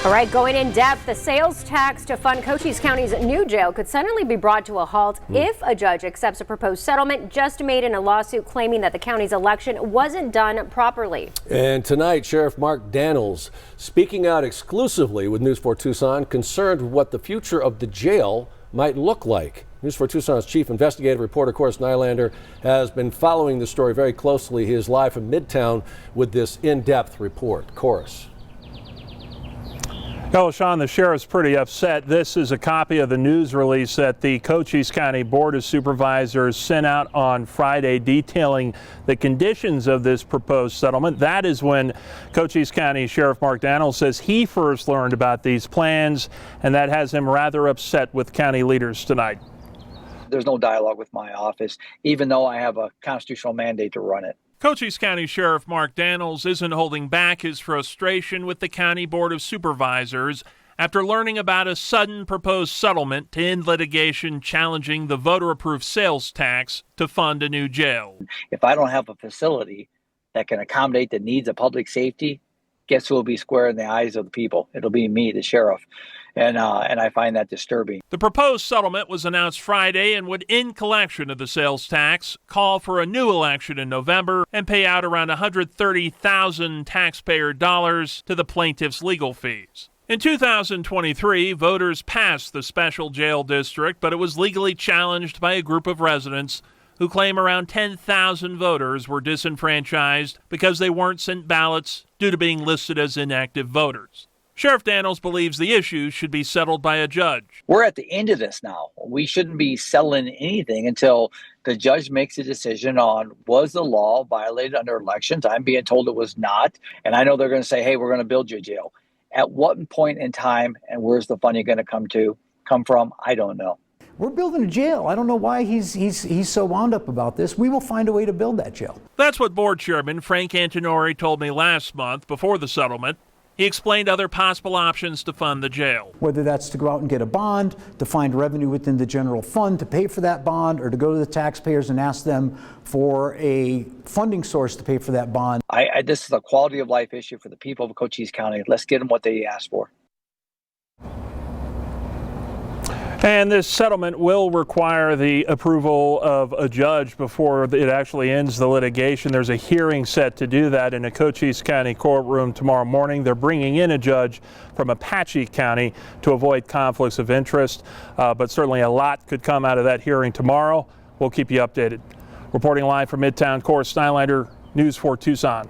All right, going in depth, the sales tax to fund Cochise County's new jail could suddenly be brought to a halt if a judge accepts a proposed settlement just made in a lawsuit claiming that the county's election wasn't done properly. And tonight, Sheriff Mark Daniels speaking out exclusively with News 4 Tucson, concerned with what the future of the jail might look like. News 4 Tucson's chief investigative reporter, Coris Nylander, has been following the story very closely. He is live from Midtown with this in-depth report. Coris. Oh, Sean, the sheriff's pretty upset. This is a copy of the news release that the Cochise County Board of Supervisors sent out on Friday detailing the conditions of this proposed settlement. That is when Cochise County Sheriff Mark Daniels says he first learned about these plans, and that has him rather upset with county leaders tonight. There's no dialogue with my office, even though I have a constitutional mandate to run it. Cochise County Sheriff Mark Daniels isn't holding back his frustration with the County Board of Supervisors after learning about a sudden proposed settlement to end litigation challenging the voter-approved sales tax to fund a new jail. If I don't have a facility that can accommodate the needs of public safety, guess who will be square in the eyes of the people? It'll be me, the sheriff. And I find that disturbing. The proposed settlement was announced Friday and would end collection of the sales tax, call for a new election in November, and pay out around $130,000 taxpayer dollars to the plaintiff's legal fees. In 2023, voters passed the special jail district, but it was legally challenged by a group of residents who claim around 10,000 voters were disenfranchised because they weren't sent ballots due to being listed as inactive voters. Sheriff Daniels believes the issue should be settled by a judge. We're at the end of this now. We shouldn't be settling anything until the judge makes a decision on, was the law violated under elections? I'm being told it was not. And I know they're going to say, hey, we're going to build you a jail. At what point in time and where's the funding going to come from? I don't know. We're building a jail. I don't know why he's so wound up about this. We will find a way to build that jail. That's what Board Chairman Frank Antonori told me last month before the settlement. He explained other possible options to fund the jail. Whether that's to go out and get a bond, to find revenue within the general fund to pay for that bond, or to go to the taxpayers and ask them for a funding source to pay for that bond. This is a quality of life issue for the people of Cochise County. Let's get them what they asked for. And this settlement will require the approval of a judge before it actually ends the litigation. There's a hearing set to do that in a Cochise County courtroom tomorrow morning. They're bringing in a judge from Apache County to avoid conflicts of interest, but certainly a lot could come out of that hearing tomorrow. We'll keep you updated. Reporting live from Midtown, Coris Nylander, News 4 Tucson.